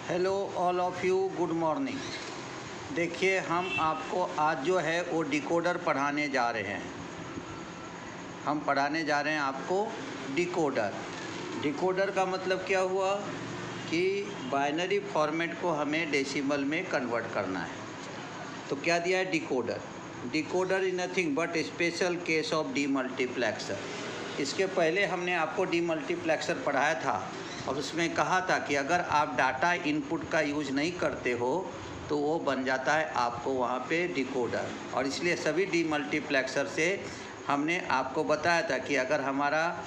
Hello all of you, good morning. देखिए, हम आपको आज जो है वो डिकोडर पढ़ाने जा रहे हैं। हम पढ़ाने जा रहे हैं आपको डिकोडर। डिकोडर का मतलब क्या हुआ कि बाइनरी फॉर्मेट को हमें डेसिमल में कन्वर्ट करना है। तो क्या दिया है decoder. Decoder is nothing but special case of demultiplexer. इसके पहले हमने आपको डीमल्टीप्लेक्सर पढ़ाया था और उसमें कहा था कि अगर आप डाटा इनपुट का यूज़ नहीं करते हो तो वो बन जाता है आपको वहाँ पे डिकोडर। और इसलिए सभी डीमल्टीप्लेक्सर से हमने आपको बताया था कि अगर हमारा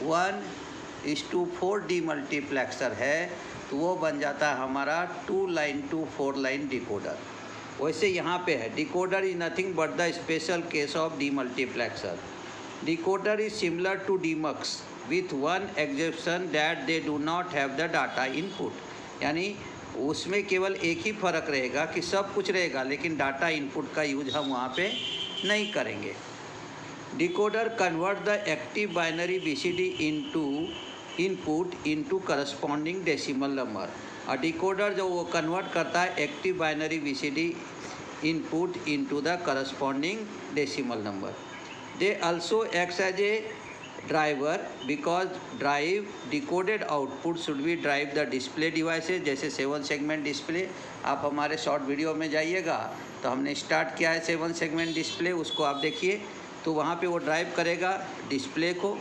1:4 डीमल्टीप्लेक्सर है तो वो बन जाता है हमारा 2 लाइन टू 4 लाइन डिकोडर। वैसे यहाँ पे है decoder is nothing but the special case of demultiplexer. Decoder is similar to demux with one exception that they do not have the data input। यानी उसमें केवल एक ही फ़र्क रहेगा कि सब कुछ रहेगा लेकिन डाटा इनपुट का यूज हम वहाँ पे नहीं करेंगे। Decoder convert the active binary BCD input into corresponding decimal number. और डिकोडर जो वो कन्वर्ट करता है active binary BCD input into the corresponding decimal number. They also acts as a driver because drive decoded output should be drive the display devices. जैसे 7 segment display, आप हमारे short video में जाइएगा तो हमने स्टार्ट किया है 7 सेगमेंट डिस्प्ले, उसको आप देखिए तो वहाँ पे वो ड्राइव करेगा डिस्प्ले को।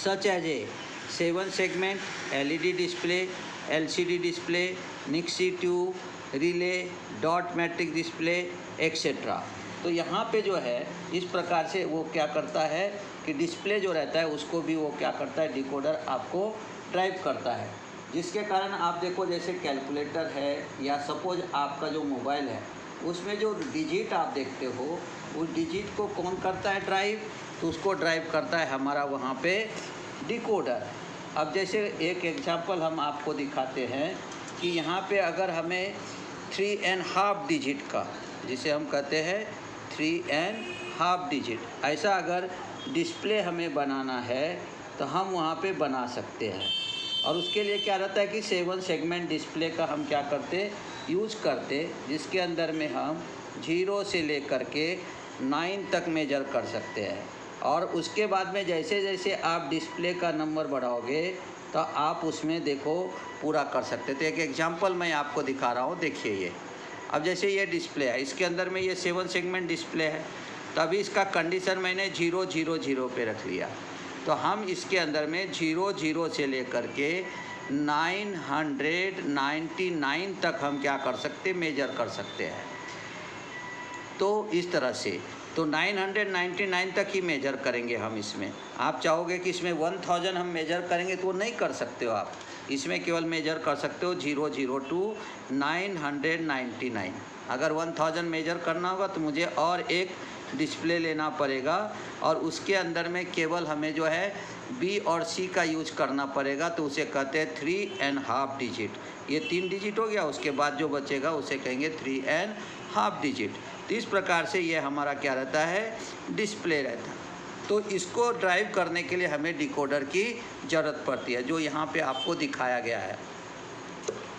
Such as a 7 segment LED display, LCD display, nixie tube, relay, dot matrix display etcetera. तो यहाँ पे जो है इस प्रकार से वो क्या करता है कि डिस्प्ले जो रहता है उसको भी वो क्या करता है डिकोडर आपको ड्राइव करता है। जिसके कारण आप देखो जैसे कैलकुलेटर है या सपोज आपका जो मोबाइल है उसमें जो डिजिट आप देखते हो उस डिजिट को कौन करता है ड्राइव, तो उसको ड्राइव करता है हमारा वहाँ पे डिकोडर। अब जैसे एक एग्जांपल हम आपको दिखाते हैं कि यहाँ पे अगर हमें 3.5 डिजिट का, जिसे हम कहते हैं 3.5 डिजिट, ऐसा अगर डिस्प्ले हमें बनाना है तो हम वहाँ पे बना सकते हैं। और उसके लिए क्या रहता है कि 7 सेगमेंट डिस्प्ले का हम क्या करते यूज़ करते, जिसके अंदर में हम 0 से लेकर के 9 तक मेजर कर सकते हैं। और उसके बाद में जैसे जैसे आप डिस्प्ले का नंबर बढ़ाओगे तो आप उसमें देखो पूरा कर सकते थे। एक एग्जांपल मैं आपको दिखा रहा हूँ, देखिए ये। अब जैसे ये डिस्प्ले है, इसके अंदर में ये 7 सेगमेंट डिस्प्ले है, तो अभी इसका कंडीशन मैंने 0 0 0 पे रख लिया। तो हम इसके अंदर में 0 0 से लेकर के 999 तक हम क्या कर सकते, मेजर कर सकते हैं। तो इस तरह से तो 999 तक ही मेजर करेंगे हम इसमें। आप चाहोगे कि इसमें 1000 हम मेजर करेंगे तो वो नहीं कर सकते हो आप, इसमें केवल मेजर कर सकते हो 0 0 to 999। अगर 1000 मेजर करना होगा तो मुझे और एक डिस्प्ले लेना पड़ेगा और उसके अंदर में केवल हमें जो है बी और सी का यूज करना पड़ेगा, तो उसे कहते हैं 3.5 डिजिट। ये 3 डिजिट हो गया, उसके बाद जो बचेगा उसे कहेंगे 3.5 डिजिट। तो इस प्रकार से ये हमारा क्या रहता है, डिस्प्ले रहता है। तो इसको ड्राइव करने के लिए हमें डिकोडर की ज़रूरत पड़ती है, जो यहाँ पे आपको दिखाया गया है।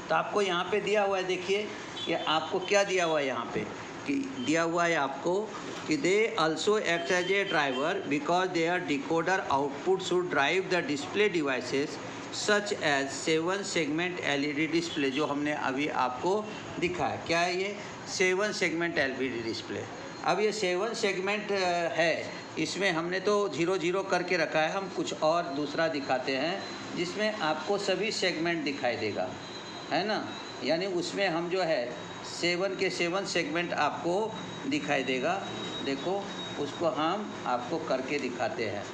तो आपको यहाँ पे दिया हुआ है, देखिए ये आपको क्या दिया हुआ है यहाँ पे कि दिया हुआ है आपको कि they also act as a driver because there decoder output should drive the display devices such as 7 segment LED display, जो हमने अभी आपको दिखाया। क्या है ये 7 सेगमेंट एलईडी डिस्प्ले। अब ये 7 सेगमेंट है, इसमें हमने तो 0 0 करके रखा है, हम कुछ और दूसरा दिखाते हैं जिसमें आपको सभी सेगमेंट दिखाई देगा, है ना। यानी उसमें हम जो है 7 के 7 सेगमेंट आपको दिखाई देगा। देखो उसको हम आपको करके दिखाते हैं।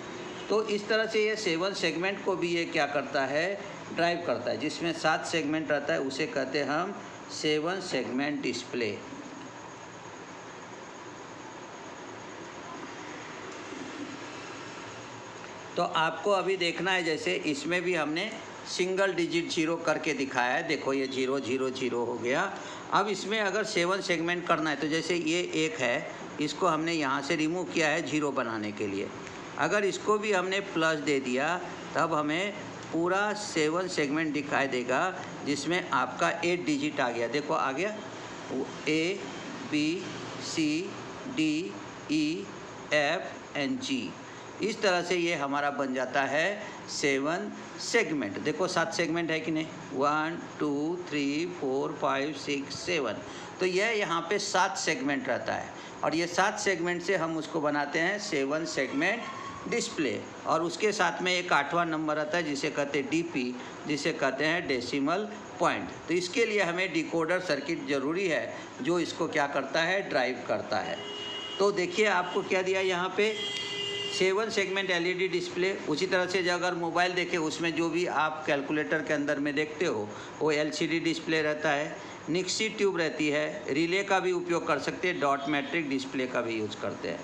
तो इस तरह से ये 7 सेगमेंट को भी ये क्या करता है, ड्राइव करता है। जिसमें 7 सेगमेंट रहता है उसे कहते हैं हम 7 सेगमेंट डिस्प्ले। तो आपको अभी देखना है, जैसे इसमें भी हमने सिंगल डिजिट 0 करके दिखाया है। देखो ये 0 0 0 हो गया। अब इसमें अगर 7 सेगमेंट करना है तो जैसे ये एक है, इसको हमने यहाँ से रिमूव किया है 0 बनाने के लिए। अगर इसको भी हमने प्लस दे दिया तब हमें पूरा 7 सेगमेंट दिखाई देगा जिसमें आपका 8 डिजिट आ गया। देखो आ गया A B C D E F and G। इस तरह से ये हमारा बन जाता है 7 सेगमेंट। देखो 7 सेगमेंट है कि नहीं, 1 2 3 4 5 6 7। तो यह यहाँ पे 7 सेगमेंट रहता है और ये 7 सेगमेंट से हम उसको बनाते हैं 7 सेगमेंट डिस्प्ले। और उसके साथ में एक 8वां नंबर आता है जिसे कहते हैं DP, जिसे कहते हैं डेसिमल पॉइंट। तो इसके लिए हमें डिकोडर सर्किट ज़रूरी है जो इसको क्या करता है, ड्राइव करता है। तो देखिए आपको क्या दिया यहाँ पे, 7 सेगमेंट LED डिस्प्ले। उसी तरह से जो अगर मोबाइल देखें उसमें जो भी आप कैलकुलेटर के अंदर में देखते हो वो LCD डिस्प्ले रहता है, निक्सी ट्यूब रहती है, रिले का भी उपयोग कर सकते हैं, डॉट मैट्रिक डिस्प्ले का भी यूज करते हैं।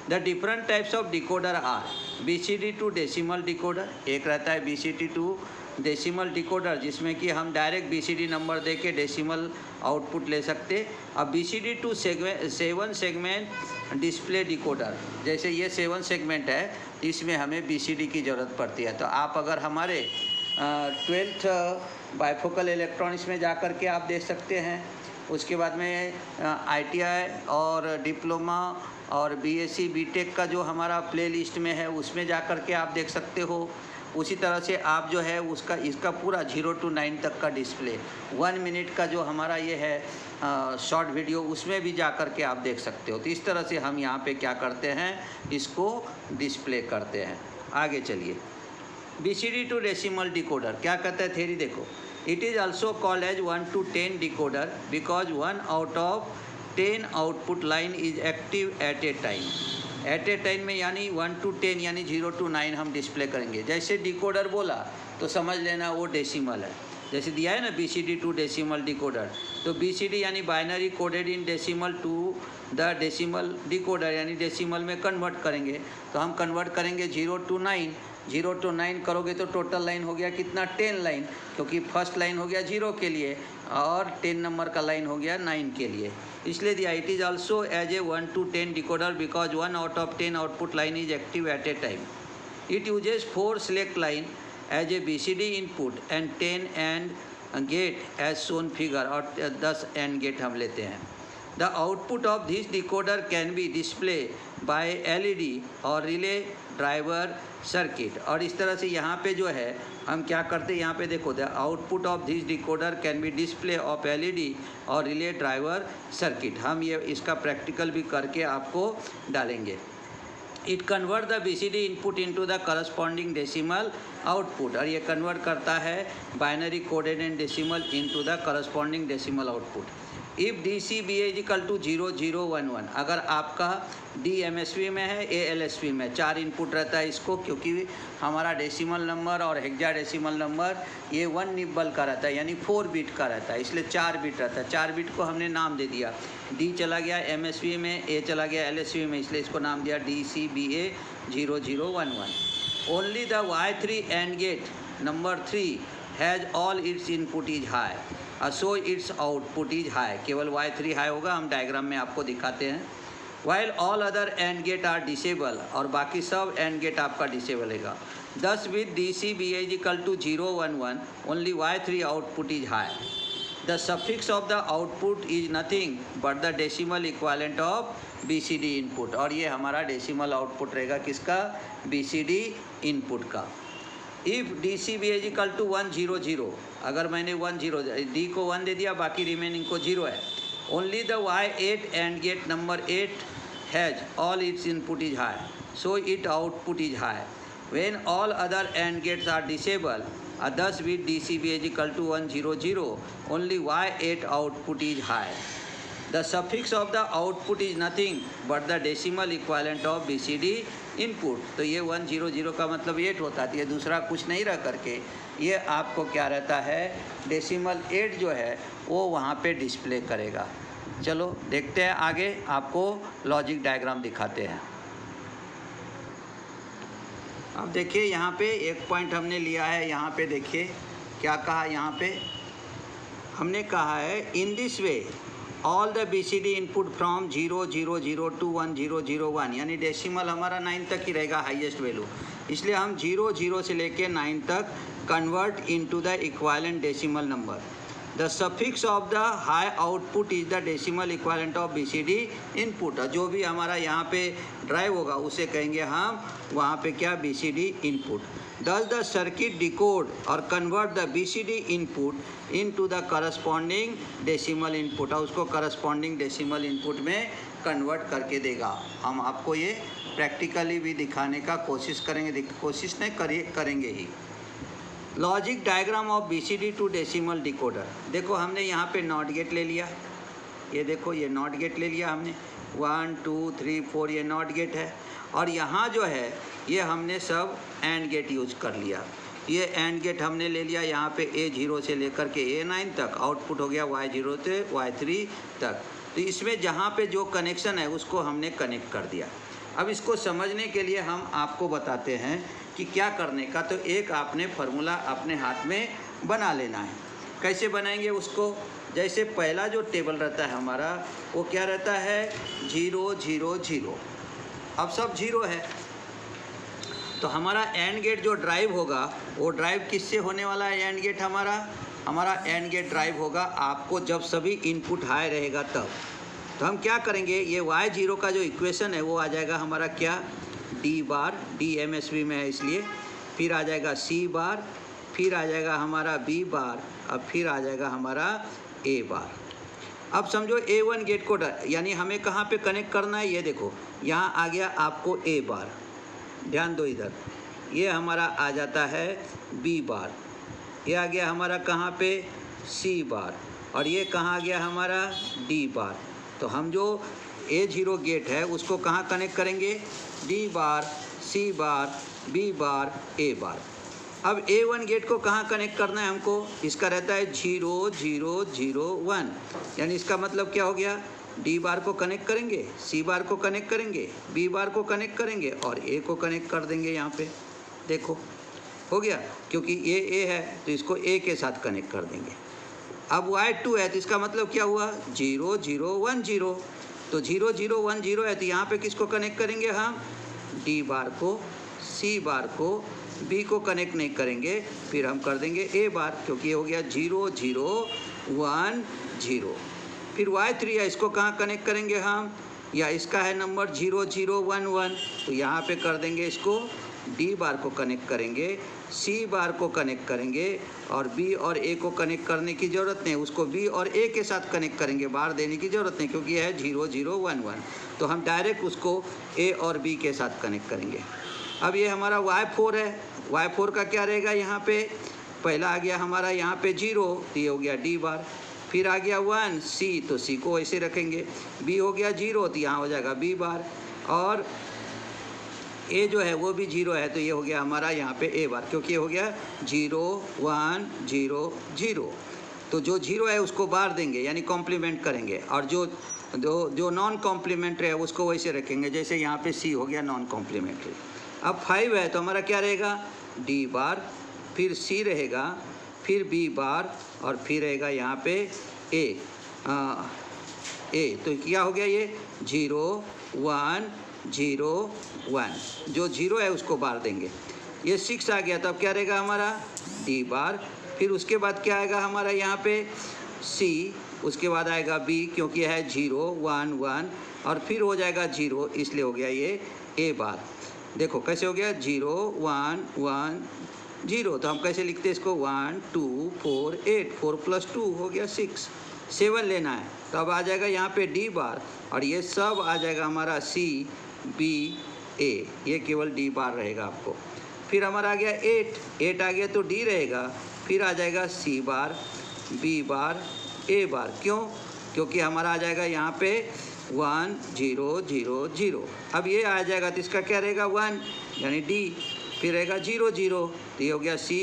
The different types of decoder are BCD to decimal decoder. एक रहता है BCD टू डेसिमल डिकोडर जिसमें कि हम डायरेक्ट BCD नंबर दे के डेसिमल आउटपुट ले सकते। अब BCD to 7 segment display decoder, जैसे ये 7 सेगमेंट है इसमें हमें BCD की ज़रूरत पड़ती है। तो आप अगर हमारे 12th बाइफोकल इलेक्ट्रॉनिक्स में जा कर के आप देख सकते हैं। उसके बाद में ITI और डिप्लोमा और BSc BTech का जो हमारा प्ले लिस्ट में है उसमें जा कर के आप देख सकते हो। उसी तरह से आप जो है इसका पूरा 0 to 9 तक का डिस्प्ले, 1 मिनट का जो हमारा ये है शॉर्ट वीडियो, उसमें भी जा कर के आप देख सकते हो। तो इस तरह से हम यहाँ पे क्या करते हैं, इसको डिस्प्ले करते हैं। आगे चलिए, BCD टू डेसिमल डिकोडर क्या कहता है थ्योरी देखो। It is also called as 1 to 10 decoder because 1 out of 10 output line is active at a time. At a time में यानी 1 to 10 यानी 0 to 9 हम डिस्प्ले करेंगे। जैसे डिकोडर बोला तो समझ लेना वो डेसिमल है। जैसे दिया है ना BCD टू डेसिमल डिकोडर, तो BCD यानी binary coded in decimal to the decimal decoder यानी डेसिमल में कन्वर्ट करेंगे। तो हम कन्वर्ट करेंगे 0 to 9। 0 to 9 करोगे तो टोटल लाइन हो गया कितना, 10 लाइन, क्योंकि फर्स्ट लाइन हो गया 0 के लिए और 10 नंबर का लाइन हो गया 9 के लिए। इसलिए दिया it is also as a 1 to 10 decoder because 1 out of 10 output line is active at a time. It uses 4 select line as a BCD input and 10 and gate as shown figure, और 10 and gate हम लेते हैं। The output of this decoder can be display by LED और relay driver circuit. और इस तरह से यहाँ पे जो है हम क्या करते हैं, यहाँ पे देखो the output of this decoder can be display of LED और रिले ड्राइवर सर्किट। हम ये इसका प्रैक्टिकल भी करके आपको डालेंगे। It convert the BCD input into the corresponding decimal output, और ये कन्वर्ट करता है binary coded and decimal into the corresponding decimal output. If DCBA is equal to 0 0 1 1, अगर आपका D MSB में है, A LSB में, 4 इनपुट रहता है इसको, क्योंकि हमारा डेसिमल नंबर और हेक्सा डेसिमल नंबर ये 1 निब्बल का रहता है यानी 4 बिट का रहता है, इसलिए 4 बिट रहता है। 4 बिट को हमने नाम दे दिया, D चला गया MSB में, A चला गया LSB में, इसलिए इसको नाम दिया DCBA 0 0 1 1। Only the Y3 and gate number 3 has all its input is high, so its output is high. केवल Y3 हाई होगा, हम डायग्राम में आपको दिखाते हैं। While all other and gate are disable, और बाकी सब एंड गेट आपका डिसेबल है। Thus with DCBA is equal to 0 1 1 only Y3 output is high. The suffix of the output is nothing but the decimal equivalent of BCD input, और ये हमारा decimal output रहेगा किसका, BCD इनपुट का। If DCBA is equal to 1 0 0, अगर मैंने 1 0 D को 1 दे दिया, बाकी रिमेनिंग को 0 है। Only the Y8 and gate number 8 has all its input is high, so it output is high. When all other and gates are disable, thus with DCBA is equal to 1 0 0 only Y8 output is high. The suffix of the output is nothing but the decimal equivalent of BCD input. तो ये 1 0 0 का मतलब 8 होता है, ये दूसरा कुछ नहीं रह करके ये आपको क्या रहता है, डेसिमल 8 जो है वो वहाँ पे डिस्प्ले करेगा। चलो देखते हैं आगे, आपको लॉजिक डायग्राम दिखाते हैं। अब देखिए यहाँ पे एक पॉइंट हमने लिया है, यहाँ पे देखिए क्या कहा, यहाँ पे हमने कहा है in this way all the BCD input from 0 0 0 to 1 0 0 1, यानी डेसिमल हमारा 9 तक ही रहेगा हाईएस्ट वैल्यू, इसलिए हम 0 0 से लेके 9 तक convert into the equivalent decimal number. The suffix of the high output is the decimal equivalent of BCD input. जो भी हमारा यहाँ पे ड्राइव होगा उसे कहेंगे हम वहाँ पे क्या BCD input. Thus the circuit decode or convert the BCD input into the corresponding decimal input. और उसको corresponding decimal input में convert करके देगा. हम आपको ये प्रैक्टिकली भी दिखाने का कोशिश करेंगे, कोशिश नहीं करेंगे ही. Logic diagram of BCD to decimal decoder. देखो हमने यहाँ पे नॉट गेट ले लिया, ये देखो ये नॉट गेट ले लिया हमने, 1 2 3 4 ये नॉट गेट है. और यहाँ जो है ये हमने सब एंड गेट यूज कर लिया. ये एंड गेट हमने ले लिया यहाँ पे A0 से लेकर के A9 तक. आउटपुट हो गया Y0 से Y3 तक. तो इसमें जहाँ पे जो कनेक्शन है उसको हमने कनेक्ट कर दिया. अब इसको समझने के लिए हम आपको बताते हैं कि क्या करने का. तो एक आपने फार्मूला अपने हाथ में बना लेना है. कैसे बनाएंगे उसको? जैसे पहला जो टेबल रहता है हमारा वो क्या रहता है, 0 0 0. अब सब 0 है तो हमारा एंड गेट जो ड्राइव होगा वो ड्राइव किससे होने वाला है? एंड गेट हमारा एंड गेट ड्राइव होगा आपको जब सभी इनपुट हाई रहेगा तब. तो हम क्या करेंगे, ये Y0 का जो इक्वेशन है वो आ जाएगा हमारा क्या, D बार, D MSB में है इसलिए. फिर आ जाएगा C बार, फिर आ जाएगा हमारा B बार, अब फिर आ जाएगा हमारा A बार. अब समझो A1 गेट को यानी हमें कहाँ पे कनेक्ट करना है, ये देखो यहाँ आ गया आपको A बार. ध्यान दो इधर, ये हमारा आ जाता है B बार. ये आ गया हमारा कहाँ पे, C बार. और ये कहाँ आ गया हमारा D बार. तो हम जो A0 गेट है उसको कहाँ कनेक्ट करेंगे, D bar, C bar, B bar, A बार. अब A1 गेट को कहाँ कनेक्ट करना है हमको, इसका रहता है 0 0 0 1. यानी इसका मतलब क्या हो गया, D बार को कनेक्ट करेंगे, C बार को कनेक्ट करेंगे, B बार को कनेक्ट करेंगे और A को कनेक्ट कर देंगे. यहाँ पे देखो हो गया, क्योंकि ये A है तो इसको A के साथ कनेक्ट कर देंगे. अब Y2 है तो इसका मतलब क्या हुआ, 0 0 1 0. तो 0 0 1 0 है तो यहाँ पे किसको कनेक्ट करेंगे हम, D बार को, C बार को, B को कनेक्ट नहीं करेंगे. फिर हम कर देंगे A बार, क्योंकि ये हो गया 0 0 1 0. फिर Y3 है, इसको कहाँ कनेक्ट करेंगे हम, या इसका है नंबर 0 0 1 1. तो यहाँ पे कर देंगे इसको, D बार को कनेक्ट करेंगे, C बार को कनेक्ट करेंगे और B और A को कनेक्ट करने की ज़रूरत नहीं, उसको B और A के साथ कनेक्ट करेंगे, बार देने की ज़रूरत नहीं क्योंकि यह है 0 0 1 1. तो हम डायरेक्ट उसको A और B के साथ कनेक्ट करेंगे. अब ये हमारा Y4 है, Y4 का क्या रहेगा, यहाँ पे पहला आ गया हमारा यहाँ पे 0 तो ये हो गया D बार. फिर आ गया 1 C तो C को ऐसे रखेंगे. B हो गया 0 तो यहाँ हो जाएगा B बार. और A जो है वो भी 0 है तो ये हो गया हमारा यहाँ पे A बार, क्योंकि ये हो गया 0 1 0 0. तो जो 0 है उसको बार देंगे यानी कॉम्प्लीमेंट करेंगे, और जो नॉन कॉम्प्लीमेंट्री है उसको वैसे रखेंगे जैसे यहाँ पे C हो गया नॉन कॉम्प्लीमेंट्री. अब 5 है तो हमारा क्या रहेगा, D बार, फिर C रहेगा, फिर B बार और फिर रहेगा यहाँ पे A. तो क्या हो गया, ये 0 1 0 1. जो 0 है उसको बार देंगे. ये 6 आ गया तब क्या रहेगा हमारा D बार. फिर उसके बाद क्या आएगा हमारा यहाँ पे C, उसके बाद आएगा B क्योंकि है 0 1 1 और फिर हो जाएगा 0 इसलिए हो गया ये A बार. देखो कैसे हो गया 0 1 1 0. तो हम कैसे लिखते हैं इसको, 1 2 4 8, 4 + 2 हो गया 6. 7 लेना है तब आ जाएगा यहाँ पे D बार और ये सब आ जाएगा हमारा C B A. ये केवल D बार रहेगा आपको. फिर हमारा आ गया 8 आ गया तो D रहेगा. फिर आ जाएगा C bar, B bar, A बार. क्योंकि हमारा आ जाएगा यहाँ पे 1 0 0 0. अब ये आ जाएगा तो इसका क्या रहेगा 1 यानी D. फिर रहेगा 0 0 तो ये हो गया C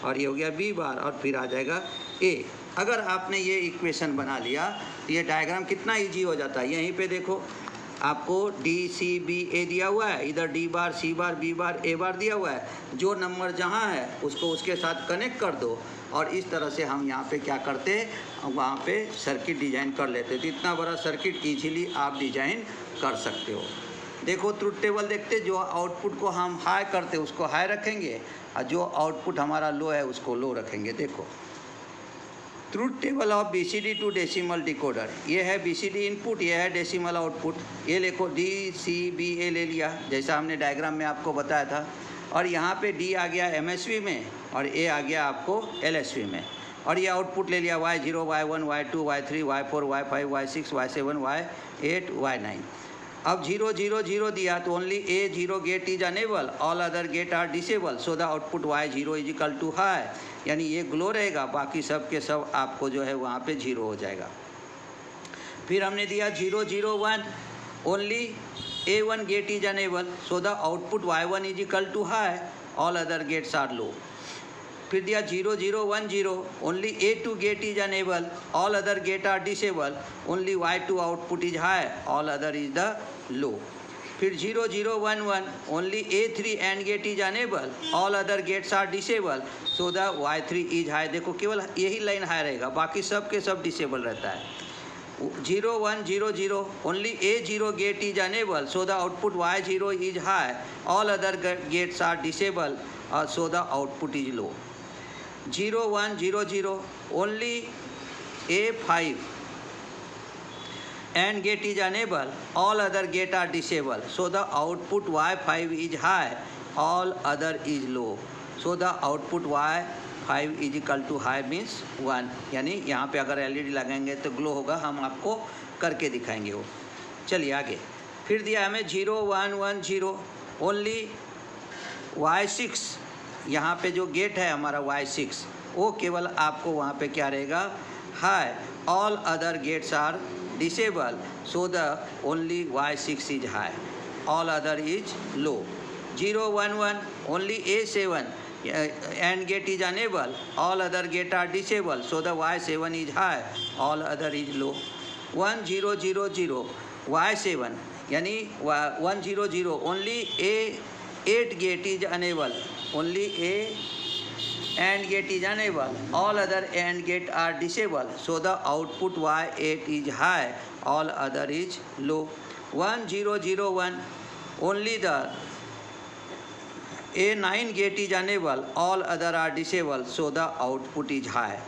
और ये हो गया B बार और फिर आ जाएगा A. अगर आपने ये इक्वेशन बना लिया तो ये डायग्राम कितना इजी हो जाता है. यहीं पे देखो आपको D C B A दिया हुआ है, इधर D bar C bar B bar A बार दिया हुआ है. जो नंबर जहाँ है उसको उसके साथ कनेक्ट कर दो और इस तरह से हम यहाँ पे क्या करते हैं, वहाँ पे सर्किट डिज़ाइन कर लेते. तो इतना बड़ा सर्किट इजीली आप डिज़ाइन कर सकते हो. देखो ट्रुथ टेबल देखते, जो आउटपुट को हम हाई करते उसको हाई रखेंगे और जो आउटपुट हमारा लो है उसको लो रखेंगे। देखो truth table of BCD to decimal decoder, ये है BCD इनपुट, ये है डेसिमल आउटपुट। ये देखो DCBA ले लिया जैसा हमने डायग्राम में आपको बताया था, और यहाँ पे D आ गया MSB में और A आ गया आपको LSB में, और ये आउटपुट ले लिया Y0, Y1, Y2, Y3, Y4, Y5, Y6, Y7, Y8, Y9। अब 0 0 0 दिया तो only A0 gate is enable, all other gate are disable, so the output Y0 is equal to high, यानी ये ग्लो रहेगा, बाकी सब के सब आपको जो है वहाँ पे 0 हो जाएगा। फिर हमने दिया 0 0 1, only A1 gate is enable, so the output Y1 is equal to high, all other gates are low. फिर दिया 0 0 1 0, only A2 gate is enable, all other gate are disable, only Y2 output is high, all other is the low. फिर 0 0 1 1, only A3 and gate is enable, all other gates are disable, so the Y3 is high. देखो केवल यही line high रहेगा, बाकी सब के सब disable रहता है। 0 1 0 0, only A0 gate is enable, so the output Y0 is high, all other gates are disable, so the output is low. 0 1 0 0, only A5 and gate is enable, all other gate are disable, so the output Y5 is high, all other is low, so the output Y5 is equal to high means 1, यानी यहाँ पे अगर LED लगाएंगे तो glow होगा, हम आपको करके दिखाएंगे वो। चलिए आगे। फिर दिया हमें 0 1 1 0, ओनली Y6, यहाँ पे जो गेट है हमारा Y6 वो केवल आपको वहाँ पे क्या रहेगा, high, all other gates are disable, so the only Y6 is high, all other is low. 0 1 1, only A7 and gate is enable, all other gate are disable, so the Y7 is high, all other is low. 1 0 0 0, Y7 यानी 1 0 0, only A8 gate is enable, only A AND gate is enable, all other AND gate are disable, so the output Y8 is high, all other is low. 1 0 0 1, only the A9 gate is enable, all other are disable, so the output is high,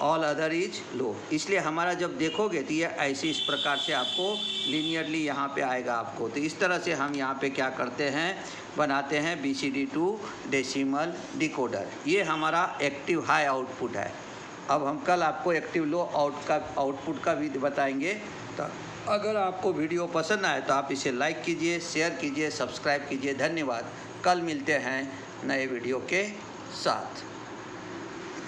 all other is लो। इसलिए हमारा जब देखोगे तो ये ऐसे इस प्रकार से आपको लीनियरली यहाँ पे आएगा आपको। तो इस तरह से हम यहाँ पे क्या करते हैं, बनाते हैं BCD टू डेसिमल डिकोडर। ये हमारा एक्टिव हाई आउटपुट है। अब हम कल आपको एक्टिव लो आउटपुट का भी बताएंगे। तो अगर आपको वीडियो पसंद आए तो आप इसे लाइक कीजिए, शेयर कीजिए, सब्सक्राइब कीजिए। धन्यवाद। कल मिलते हैं नए वीडियो के साथ।